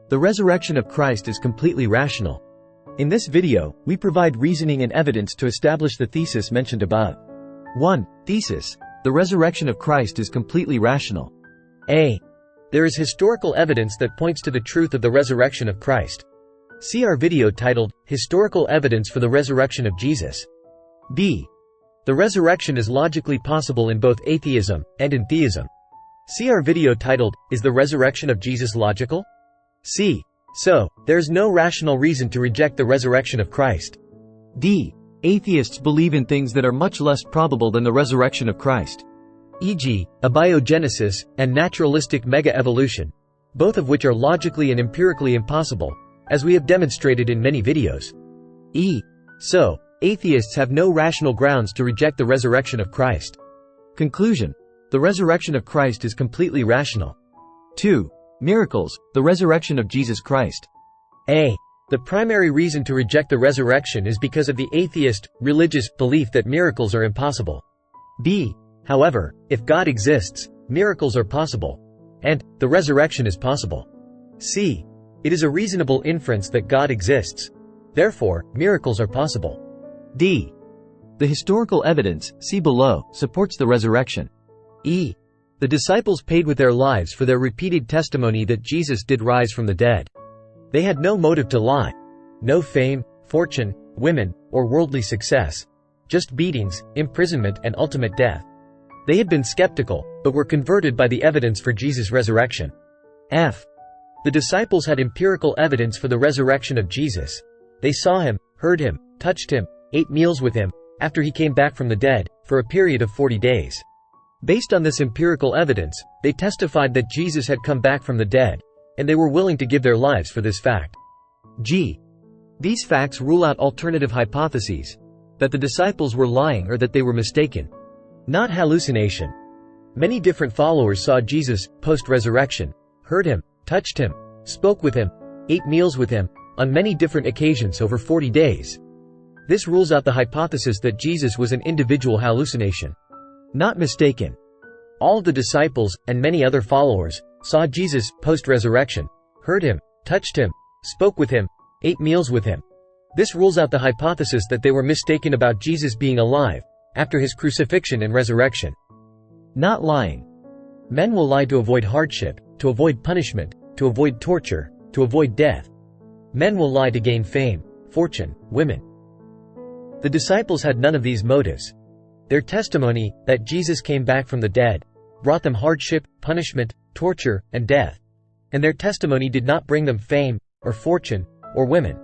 The resurrection of Christ is completely rational. In this video, we provide reasoning and evidence to establish the thesis mentioned above. 1. Thesis: the resurrection of Christ is completely rational. A. There is historical evidence that points to the truth of the resurrection of Christ. See our video titled, Historical Evidence for the Resurrection of Jesus. B. The resurrection is logically possible in both atheism and in theism. See our video titled, Is the resurrection of Jesus logical? C. So, there is no rational reason to reject the resurrection of Christ. D. Atheists believe in things that are much less probable than the resurrection of Christ, e.g., abiogenesis and naturalistic mega-evolution, both of which are logically and empirically impossible, as we have demonstrated in many videos. E. So, atheists have no rational grounds to reject the resurrection of Christ. Conclusion: the resurrection of Christ is completely rational. 2. Miracles: the resurrection of Jesus Christ. A. The primary reason to reject the resurrection is because of the atheist, religious belief that miracles are impossible. B. However, if God exists, miracles are possible. And, the resurrection is possible. C. It is a reasonable inference that God exists. Therefore, miracles are possible. D. The historical evidence, see below, supports the resurrection. E. The disciples paid with their lives for their repeated testimony that Jesus did rise from the dead. They had no motive to lie. No fame, fortune, women, or worldly success. Just beatings, imprisonment, and ultimate death. They had been skeptical, but were converted by the evidence for Jesus' resurrection. F. The disciples had empirical evidence for the resurrection of Jesus. They saw him, heard him, touched him, ate meals with him, after he came back from the dead, for a period of 40 days. Based on this empirical evidence, they testified that Jesus had come back from the dead, and they were willing to give their lives for this fact. G. These facts rule out alternative hypotheses, that the disciples were lying or that they were mistaken. Not hallucination. Many different followers saw Jesus, post-resurrection, heard him, touched him, spoke with him, ate meals with him, on many different occasions over 40 days. This rules out the hypothesis that Jesus was an individual hallucination. Not mistaken. All of the disciples, and many other followers, saw Jesus, post-resurrection, heard him, touched him, spoke with him, ate meals with him. This rules out the hypothesis that they were mistaken about Jesus being alive, after his crucifixion and resurrection. Not lying. Men will lie to avoid hardship, to avoid punishment, to avoid torture, to avoid death. Men will lie to gain fame, fortune, women. The disciples had none of these motives. Their testimony, that Jesus came back from the dead, brought them hardship, punishment, torture, and death. And their testimony did not bring them fame, or fortune, or women.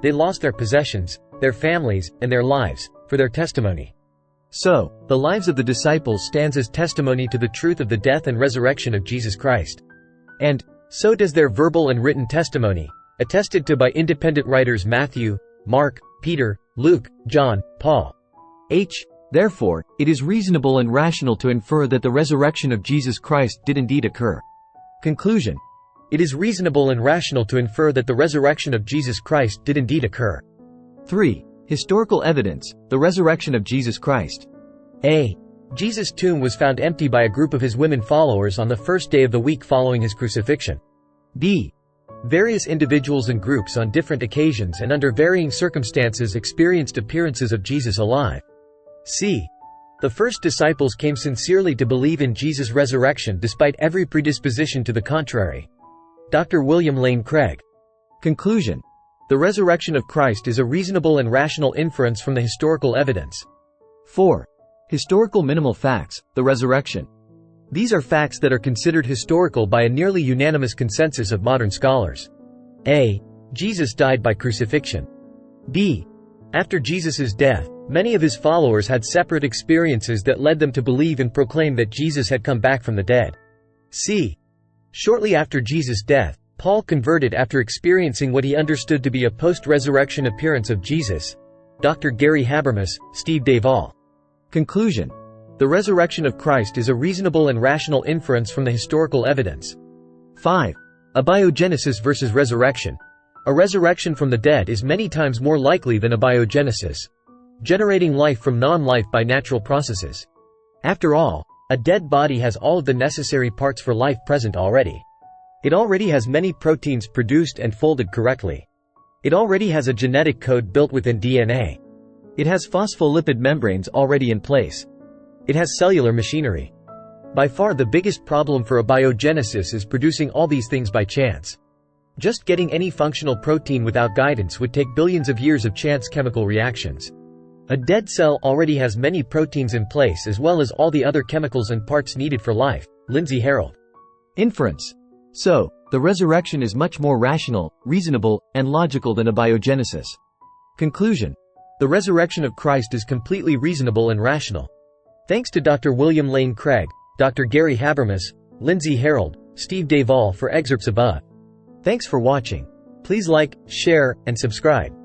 They lost their possessions, their families, and their lives, for their testimony. So, the lives of the disciples stands as testimony to the truth of the death and resurrection of Jesus Christ. And, so does their verbal and written testimony, attested to by independent writers Matthew, Mark, Peter, Luke, John, Paul. H. Therefore, it is reasonable and rational to infer that the resurrection of Jesus Christ did indeed occur. Conclusion: it is reasonable and rational to infer that the resurrection of Jesus Christ did indeed occur. 3. Historical evidence: the resurrection of Jesus Christ. A. Jesus' tomb was found empty by a group of his women followers on the first day of the week following his crucifixion. B. Various individuals and groups on different occasions and under varying circumstances experienced appearances of Jesus alive. C. The first disciples came sincerely to believe in Jesus' resurrection despite every predisposition to the contrary. Dr. William Lane Craig. Conclusion: the resurrection of Christ is a reasonable and rational inference from the historical evidence. 4. Historical minimal facts: the resurrection. These are facts that are considered historical by a nearly unanimous consensus of modern scholars. A. Jesus died by crucifixion. B. After Jesus' death, many of his followers had separate experiences that led them to believe and proclaim that Jesus had come back from the dead. C. Shortly after Jesus' death, Paul converted after experiencing what he understood to be a post-resurrection appearance of Jesus. Dr. Gary Habermas, Steve Duvall. Conclusion: the resurrection of Christ is a reasonable and rational inference from the historical evidence. 5. Abiogenesis versus resurrection. A resurrection from the dead is many times more likely than abiogenesis, generating life from non-life by natural processes. After all, a dead body has all of the necessary parts for life present already. It already has many proteins produced and folded correctly. It already has a genetic code built within DNA. It has phospholipid membranes already in place. It has cellular machinery. By far the biggest problem for abiogenesis is producing all these things by chance. Just getting any functional protein without guidance would take billions of years of chance chemical reactions. A dead cell already has many proteins in place as well as all the other chemicals and parts needed for life. Lindsay Harold. Inference. So, the resurrection is much more rational, reasonable, and logical than abiogenesis. Conclusion. The resurrection of Christ is completely reasonable and rational. Thanks to Dr. William Lane Craig, Dr. Gary Habermas, Lindsay Harold, Steve Duvall for excerpts above. Thanks for watching. Please like, share, and subscribe.